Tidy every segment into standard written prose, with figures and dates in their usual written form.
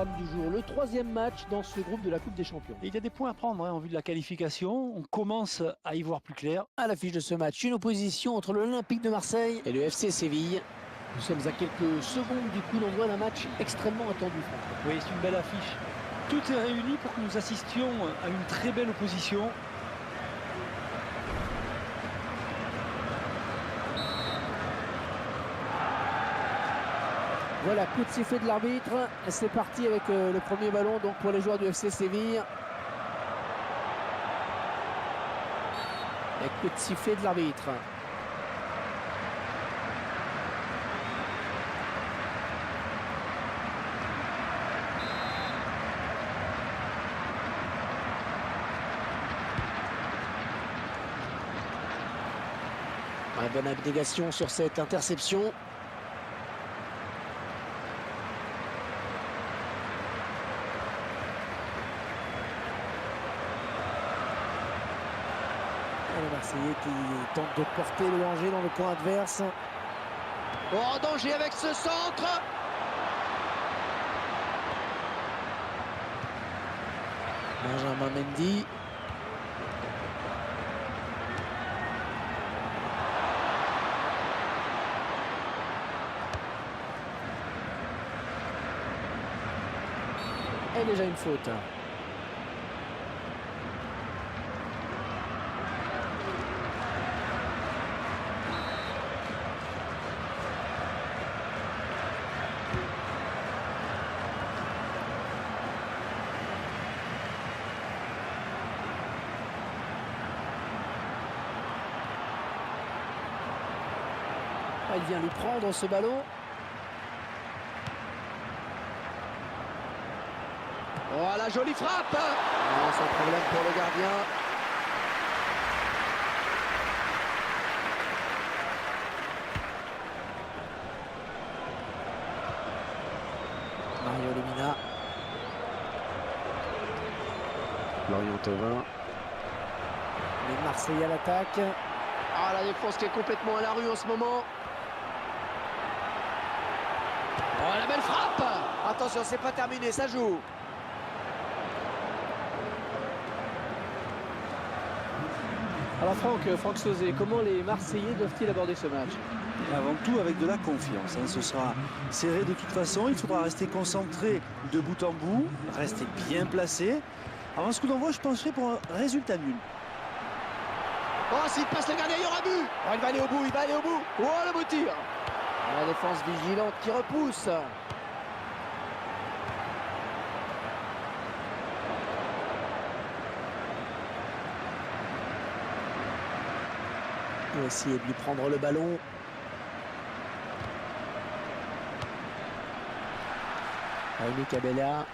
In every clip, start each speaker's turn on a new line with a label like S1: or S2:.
S1: programme du jour, le troisième match dans ce groupe de la Coupe des Champions.
S2: Et il y a des points à prendre en vue de la qualification. On commence à y voir plus clair.
S1: À l'affiche de ce match, une opposition entre l'Olympique de Marseille et le FC Séville. Nous sommes à quelques secondes du coup d'envoi d'un match extrêmement attendu.
S2: Oui, c'est une belle affiche. Tout est réuni pour que nous assistions à une très belle opposition.
S1: Voilà, coup de sifflet de l'arbitre. C'est parti avec le premier ballon donc pour les joueurs du FC Séville. Et coup de sifflet de l'arbitre. Bonne abnégation sur cette interception. Le Marseillais qui tente de porter le danger dans le camp adverse. Oh, danger avec ce centre! Benjamin Mendy. Et déjà une faute. Il vient lui prendre ce ballon. Oh, la jolie frappe! Non, sans problème pour le gardien. Mario Lemina.
S3: Lorient Thauvin.
S1: Les Marseillais à l'attaque. Ah, la défense qui est complètement à la rue en ce moment. Oh, la belle frappe! Attention, c'est pas terminé, ça joue. Alors Franck Sauzet, comment les Marseillais doivent-ils aborder ce match?
S2: Et avant tout avec de la confiance. Ce sera serré de toute façon. Il faudra rester concentré de bout en bout, rester bien placé. Avant ce coup d'envoi, je penserais pour un résultat nul.
S1: Oh, s'il passe le gardien, il y aura but! Oh, il va aller au bout, il va aller au bout. Oh, le beau tir! La défense vigilante qui repousse. Il va essayer de lui prendre le ballon. Aimé Cabella.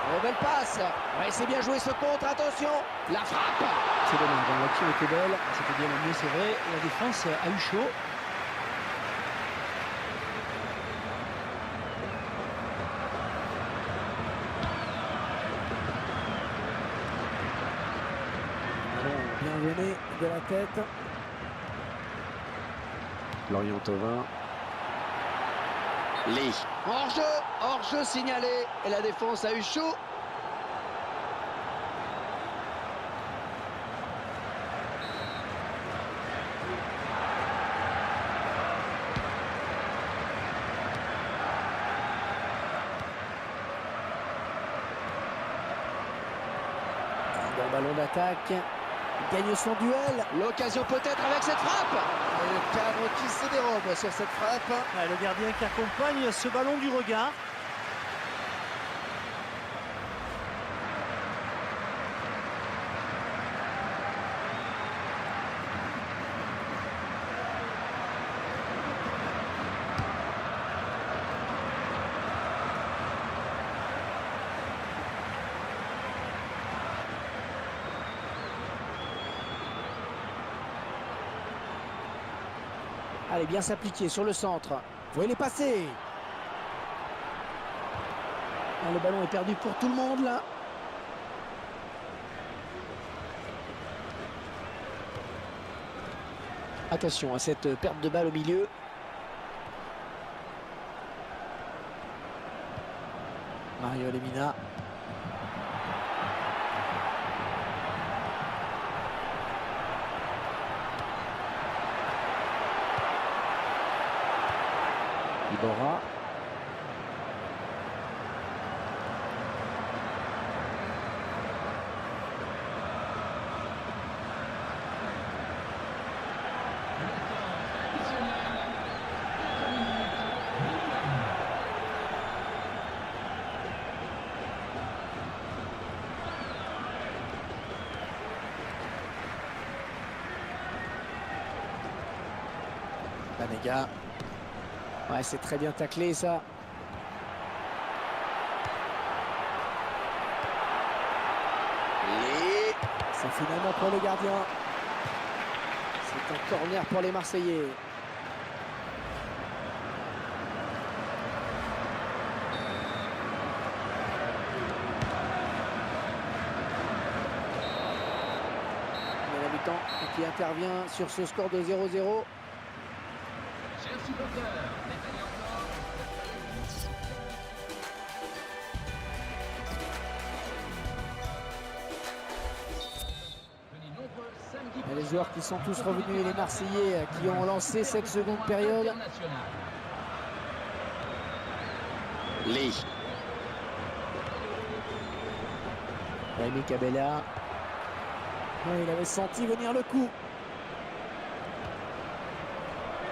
S1: Oh, belle passe. Ouais, c'est bien joué ce contre, attention. La frappe.
S2: C'est dommage, l'action était belle, c'était bien amené, c'est vrai. La défense a eu chaud.
S1: Bien mené de la tête.
S3: Lorient Thauvin.
S1: Lee. Hors-jeu signalé. Et la défense a eu chaud. Bon ballon d'attaque. Il gagne son duel. L'occasion peut-être avec cette frappe. Et le cadre qui se dérobe sur cette frappe.
S2: Ouais, le gardien qui accompagne ce ballon du regard.
S1: Allez, bien s'appliquer sur le centre. Vous voyez les passer. Le ballon est perdu pour tout le monde là. Attention à cette perte de balle au milieu. Mario Lemina. Iborra. Banega. Ouais, c'est très bien taclé ça. Et c'est finalement pour le gardien. C'est un corner pour les Marseillais. Mais l'habitant qui intervient sur ce score de 0-0. Et les joueurs qui sont tous revenus et les Marseillais qui ont lancé cette seconde période. Lee. Rémi Cabella. Ouais, il avait senti venir le coup.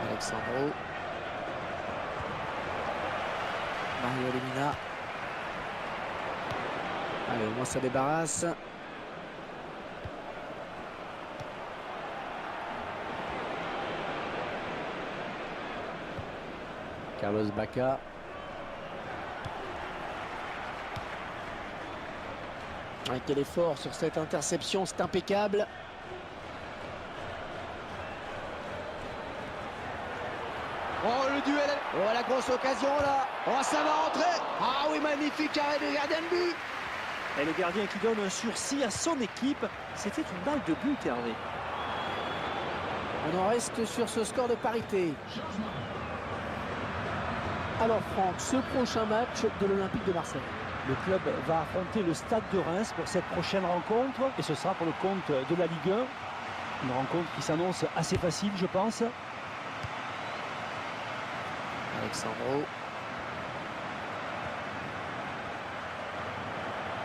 S1: Alexandro. Mario Lemina. Allez, au moins ça débarrasse. Carlos Bacca. Quel effort sur cette interception, c'est impeccable. Oh, le duel. Oh, la grosse occasion là. Oh, ça va rentrer. Ah oui, magnifique arrêt de gardien de but.
S2: Et le gardien qui donne un sursis à son équipe. C'était une balle de but, Hervé.
S1: On en reste sur ce score de parité. Alors Franck, ce prochain match de l'Olympique de Marseille.
S2: Le club va affronter le Stade de Reims pour cette prochaine rencontre. Et ce sera pour le compte de la Ligue 1. Une rencontre qui s'annonce assez facile, je pense.
S1: Alexandro.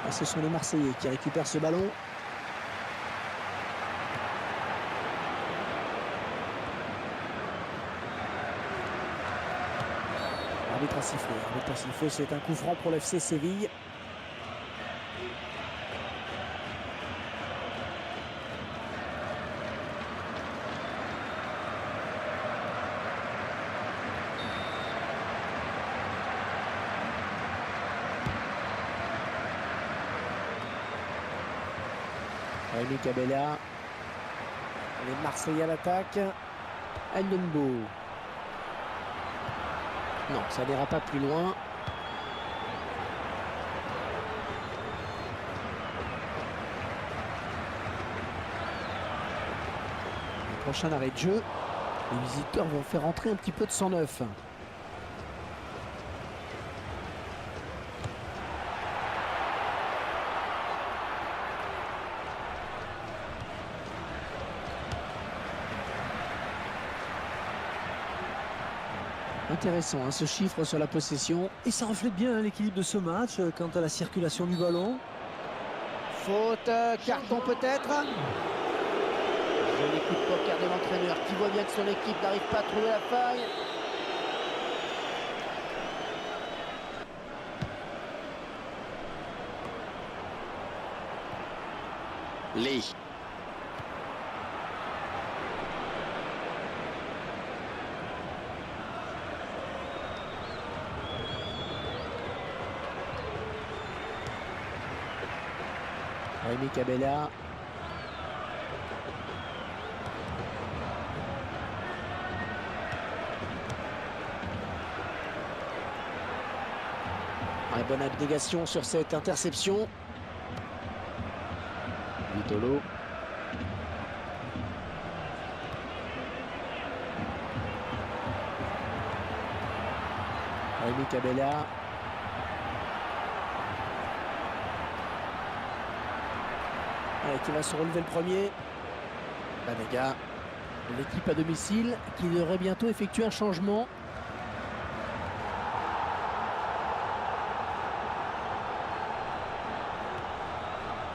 S1: Et ce sont les Marseillais qui récupèrent ce ballon. Arbitre a sifflé, c'est un coup franc pour l'FC Séville. Rémi Cabella. Les Marseillais à l'attaque. Ndombo. Non, ça n'ira pas plus loin. Le prochain arrêt de jeu. Les visiteurs vont faire entrer un petit peu de sang neuf. Intéressant hein, ce chiffre sur la possession.
S2: Et ça reflète bien l'équilibre de ce match quant à la circulation du ballon.
S1: Faute, carton peut-être. Joli coup de poker de l'entraîneur qui voit bien que son équipe n'arrive pas à trouver la faille. Lee. Rémi Cabella. Une bonne abnégation sur cette interception. Vitolo. Rémi Cabella. Qui va se relever le premier. Banega. L'équipe à domicile qui devrait bientôt effectuer un changement.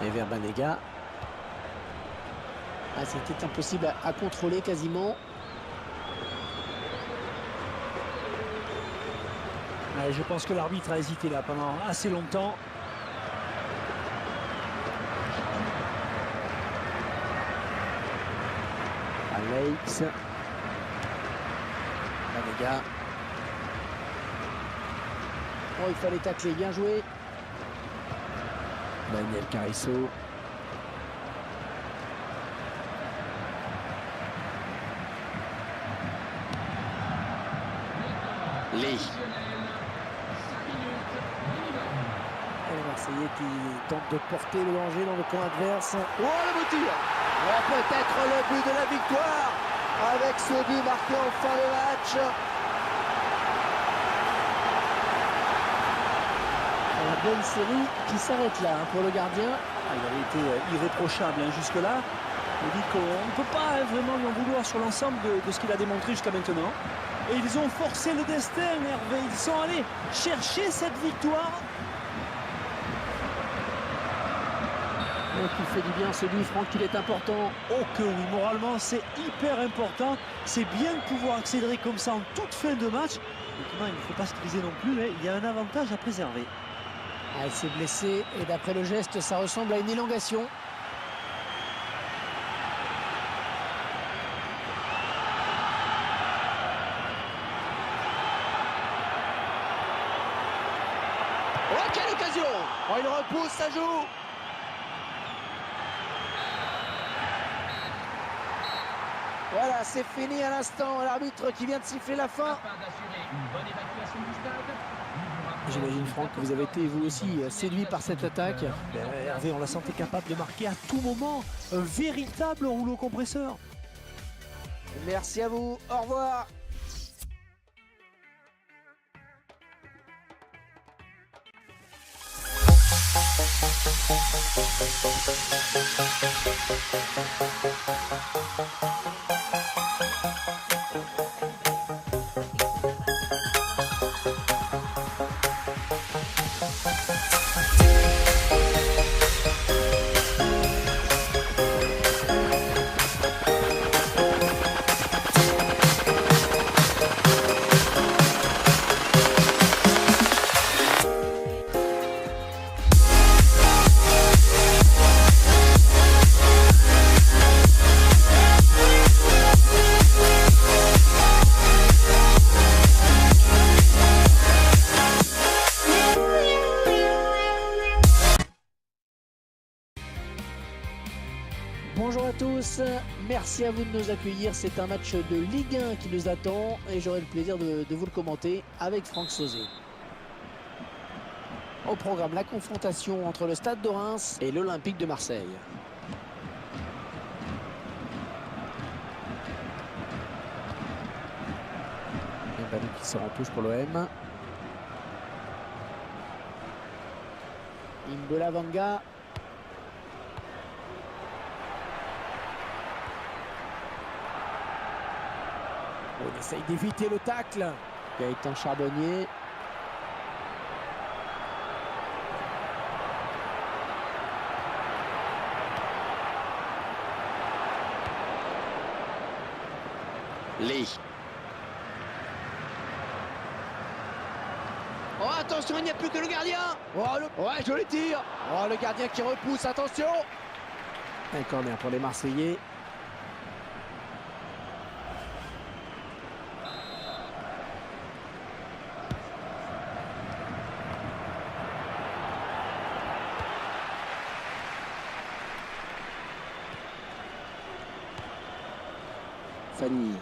S1: Et vers Banega. Ah, c'était impossible à contrôler quasiment.
S2: Ouais, je pense que l'arbitre a hésité là pendant assez longtemps.
S1: Alex. Banega. Oh, il fallait tacler, bien joué. Daniel Carriço.
S4: Lee.
S1: Et les Marseillais qui tentent de porter le danger dans le camp adverse. Oh, le beau tir! Peut-être le but de la victoire avec ce but marqué en fin de match. La bonne série qui s'arrête là pour le gardien.
S2: Ah, il avait été irréprochable jusque-là. On dit qu'on ne peut pas vraiment lui en vouloir sur l'ensemble de ce qu'il a démontré jusqu'à maintenant. Et ils ont forcé le destin, Hervé. Ils sont allés chercher cette victoire.
S1: Donc il fait du bien ce but, Franck, il est important.
S2: Oh que oui, moralement c'est hyper important. C'est bien de pouvoir accélérer comme ça en toute fin de match. Maintenant, il ne faut pas se griser non plus, mais il y a un avantage à préserver.
S1: Ah, il s'est blessé et d'après le geste, ça ressemble à une élongation. Oh, quelle occasion! Oh, il repousse, ça joue! Voilà, c'est fini à l'instant. L'arbitre qui vient de siffler la fin. J'imagine, Franck, que vous avez été vous aussi séduit par cette attaque.
S2: Hervé, on la sentait capable de marquer à tout moment. Un véritable rouleau compresseur.
S1: Merci à vous. Au revoir. Bonjour à tous, merci à vous de nous accueillir. C'est un match de Ligue 1 qui nous attend et j'aurai le plaisir de vous le commenter avec Franck Sauzet. Au programme, la confrontation entre le Stade de Reims et l'Olympique de Marseille. Un ballon qui sort en touche pour l'OM. Imbola Vanga. On essaye d'éviter le tacle. Gaëtan Charbonnier.
S4: Lee.
S1: Oh, attention, il n'y a plus que le gardien. Oh, ouais, joli tir. Oh, le gardien qui repousse, attention. Un corner pour les Marseillais. Fanny.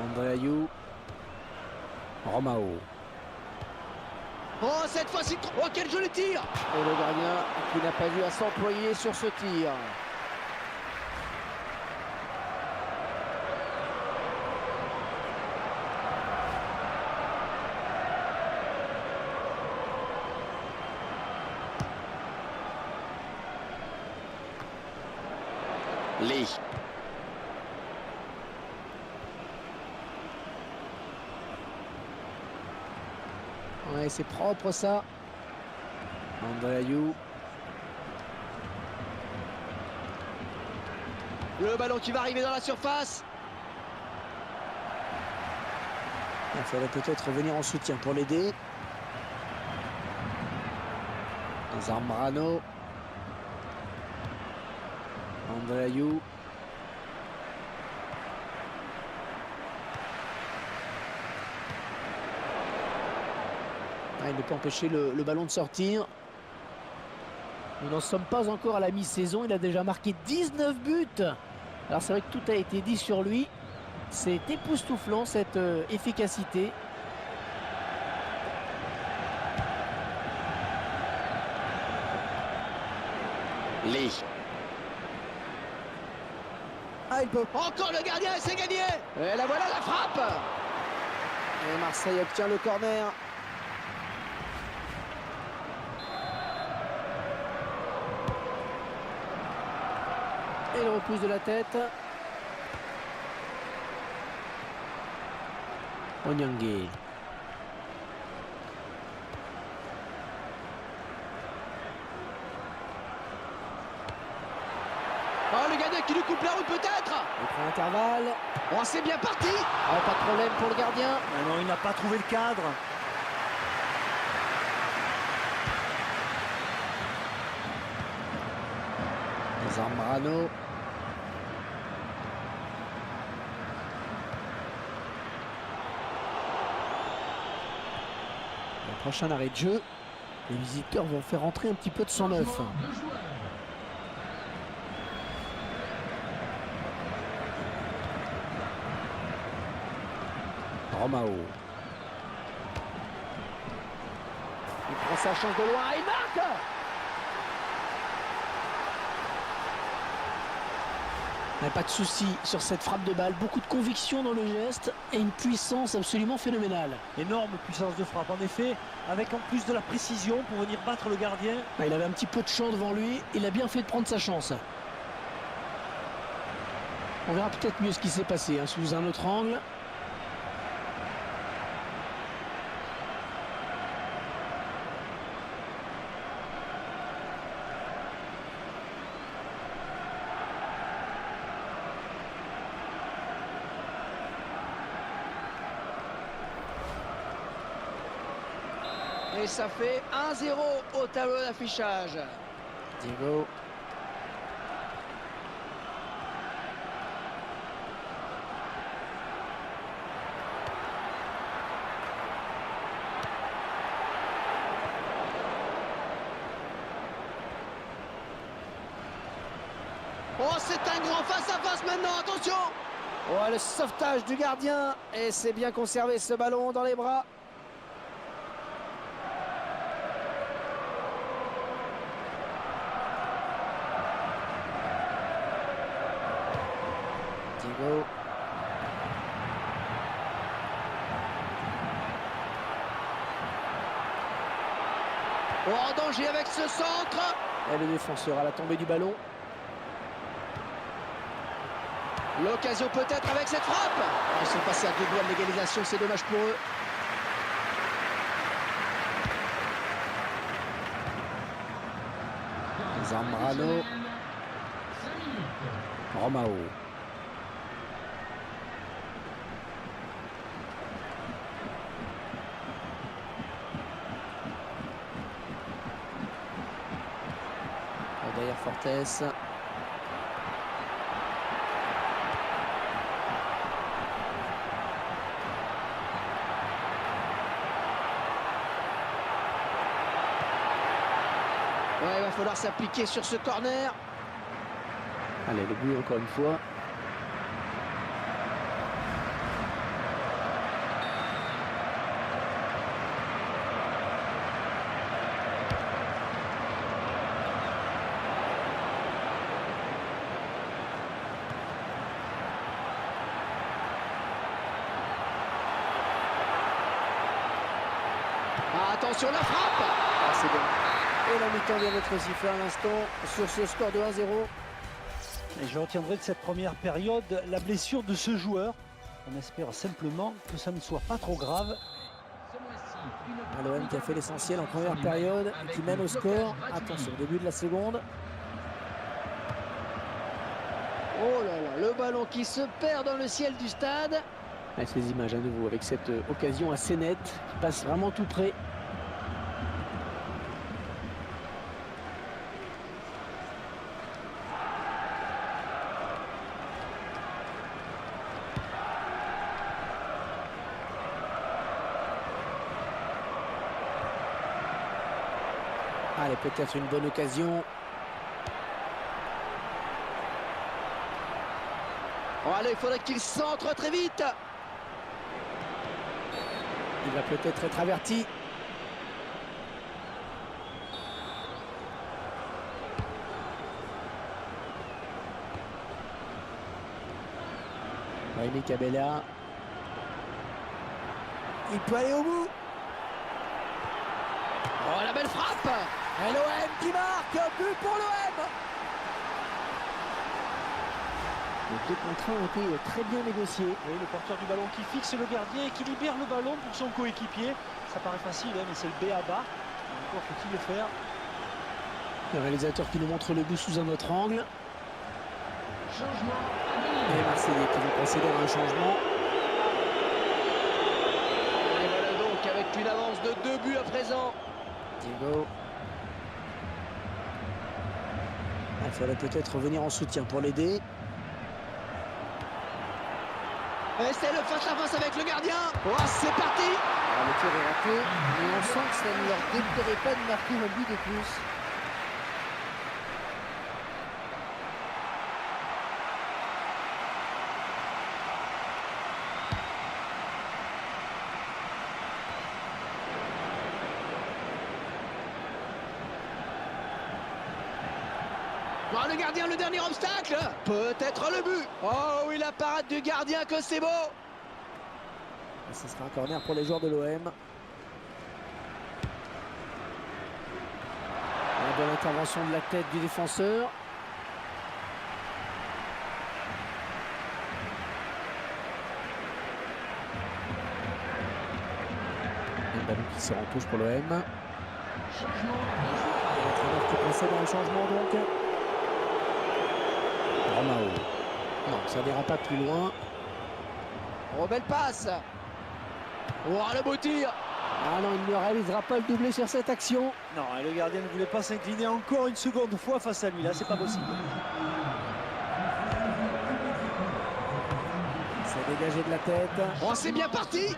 S1: André Ayou. Romao. Oh, cette fois-ci, oh, quel joli tir! Et le gardien qui n'a pas vu à s'employer sur ce tir.
S4: Lee.
S1: Ouais, c'est propre ça. André Ayew. Le ballon qui va arriver dans la surface. Il faudrait peut-être revenir en soutien pour l'aider. Zambrano. André Ayew. Il ne peut empêcher le ballon de sortir. Nous n'en sommes pas encore à la mi-saison. Il a déjà marqué 19 buts. Alors c'est vrai que tout a été dit sur lui. C'est époustouflant cette efficacité.
S4: Lee.
S1: Ah, il peut. Encore le gardien, c'est gagné. Et la voilà, la frappe. Et Marseille obtient le corner. Et le repousse de la tête. Onyangue. Oh, le gardien qui lui coupe la route peut-être. Il prend l'intervalle. Oh, c'est bien parti. Oh, pas de problème pour le gardien.
S2: Ah non, il n'a pas trouvé le cadre.
S1: Zambrano. Le prochain arrêt de jeu. Les visiteurs vont faire entrer un petit peu de sang neuf. Romao. Il prend sa chance de loin et il marque. Pas de souci sur cette frappe de balle, beaucoup de conviction dans le geste et une puissance absolument phénoménale.
S2: Énorme puissance de frappe, en effet, avec en plus de la précision pour venir battre le gardien.
S1: Il avait un petit peu de champ devant lui, il a bien fait de prendre sa chance. On verra peut-être mieux ce qui s'est passé sous un autre angle. Et ça fait 1-0 au tableau d'affichage. Diego. Oh, c'est un grand face-à-face maintenant, attention. Oh, le sauvetage du gardien. Et c'est bien conservé ce ballon dans les bras. Diego. Oh, en danger avec ce centre. Et le défenseur à la tombée du ballon. L'occasion peut-être avec cette frappe. Oh, ils sont passés à 2 doigts de l'égalisation, c'est dommage pour eux. Zambrano. Romao. Derrière Fortes. Ouais, il va falloir s'appliquer sur ce corner. Allez, le but encore une fois. Ah, attention, la frappe. Ah, c'est bon. Et la mi-temps vient d'être sifflée à l'instant sur ce score de 1-0.
S2: Et je retiendrai de cette première période la blessure de ce joueur. On espère simplement que ça ne soit pas trop grave.
S1: L'OM qui a fait l'essentiel en première période et qui mène au score. Attention, début de la seconde. Oh là là, le ballon qui se perd dans le ciel du stade.
S3: Ah, ces images à nouveau avec cette occasion assez nette qui passe vraiment tout près.
S1: Allez, peut-être une bonne occasion. Oh, allez, il faudrait qu'il centre très vite. Il va peut-être être averti. Raimi Cabella. Il peut aller au bout. Oh, la belle frappe. Et l'OM qui marque, but pour l'OM.
S3: Les 2 contre 1 ont été très bien négociés.
S2: Oui, le porteur du ballon qui fixe le gardien et qui libère le ballon pour son coéquipier. Ça paraît facile, hein, mais c'est le B à bas. Encore faut-il le faire.
S3: Le réalisateur qui nous montre le but sous un autre angle.
S1: Et les Marseillais qui vont procéder à un changement. Et voilà donc avec une avance de 2 buts à présent. Diego. Il fallait peut-être revenir en soutien pour l'aider. Et c'est le face-à-face avec le gardien. Oh, c'est parti. Alors, le tir est raté, mais on sent que ça ne leur déplairait pas de marquer un but de plus. Oh, le gardien, le dernier obstacle. Peut-être le but. Oh oui, la parade du gardien, que c'est beau. Et ce sera un corner pour les joueurs de l'OM. La bonne intervention de la tête du défenseur. Le ballon qui sort en touche pour l'OM. L'entraîneur qui procède dans le changement donc. Romao. Non, ça n'ira pas plus loin. Oh, belle passe. Oh, le beau tir. Ah non, il ne réalisera pas le doublé sur cette action.
S2: Non, et le gardien ne voulait pas s'incliner encore une seconde fois face à lui. Là, c'est pas possible.
S1: C'est dégagé de la tête. Oh, c'est bien parti.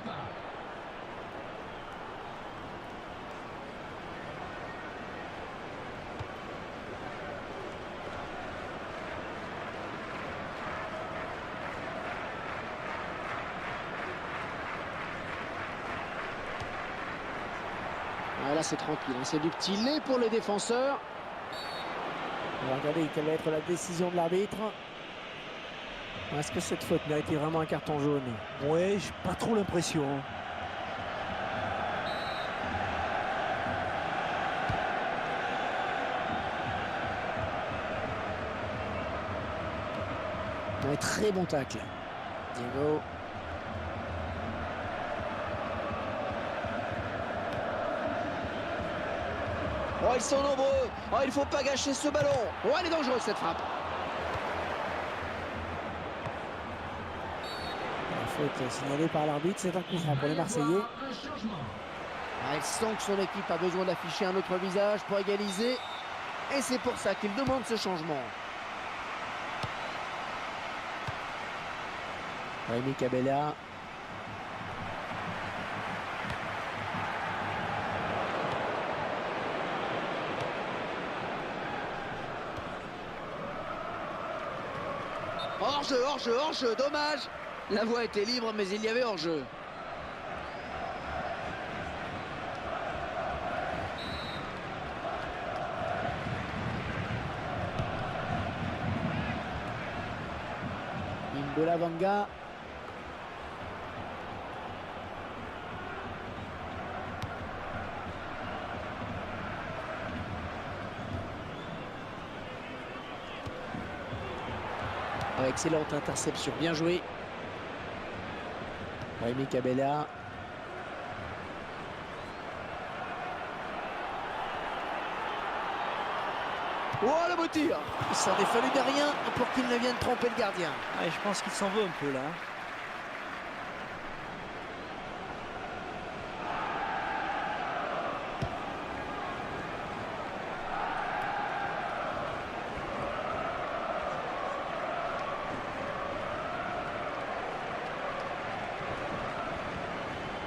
S1: Ah, là c'est tranquille, hein. C'est du petit lait pour les défenseurs. On va regarder quelle va être la décision de l'arbitre. Est-ce que cette faute méritait vraiment un carton jaune?
S2: Ouais, j'ai pas trop l'impression.
S1: Ouais, très bon tacle. Diego. Oh, ils sont nombreux. Oh, il ne faut pas gâcher ce ballon. Oh, elle est dangereuse cette frappe. La faute signalée par l'arbitre, c'est un coup franc pour les Marseillais. Ah, il sent que son équipe a besoin d'afficher un autre visage pour égaliser. Et c'est pour ça qu'il demande ce changement. Raimi Cabella. Hors-jeu, hors-jeu, hors-jeu, dommage. La voie était libre, mais il y avait hors-jeu. N'Gola Vanga.
S3: excellente interception, bien joué. Rémi Cabella.
S1: Oh, le beau tir! Il s'en est fallu de rien pour qu'il ne vienne tromper le gardien.
S2: Ouais, je pense qu'il s'en veut un peu là.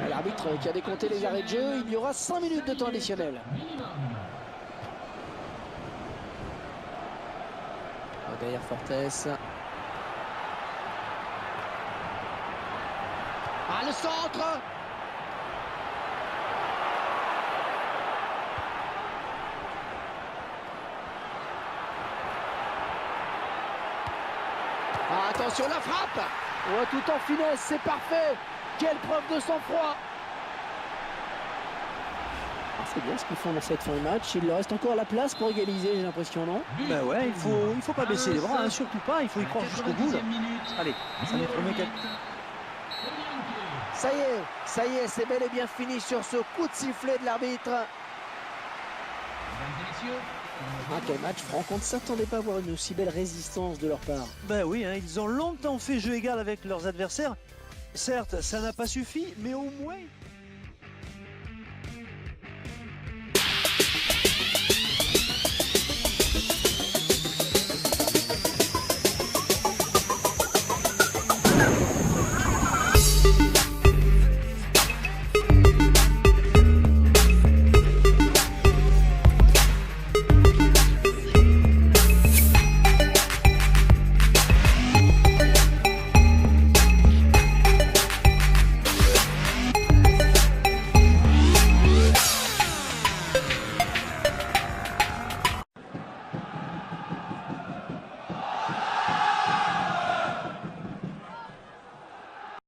S3: L'arbitre qui a décompté les arrêts de jeu, il y aura 5 minutes de temps additionnel. Derrière Fortes.
S1: Ah, le centre! Ah, attention, la frappe!
S3: Oh, tout en finesse, c'est parfait. Quelle preuve de sang-froid. C'est bien ce qu'ils font dans cette fin de match. Il leur reste encore la place pour égaliser, j'ai l'impression, non?
S2: Ben ouais, il faut pas baisser les bras, hein, surtout pas, il faut y croire jusqu'au bout. Là. Allez, ça nous promet quelque...
S1: Ça y est, c'est bel et bien fini sur ce coup de sifflet de l'arbitre.
S3: Ah, quel match, Franck, on ne s'attendait pas à voir une aussi belle résistance de leur part.
S2: Ben oui, hein, ils ont longtemps fait jeu égal avec leurs adversaires. Certes, ça n'a pas suffi, mais au moins...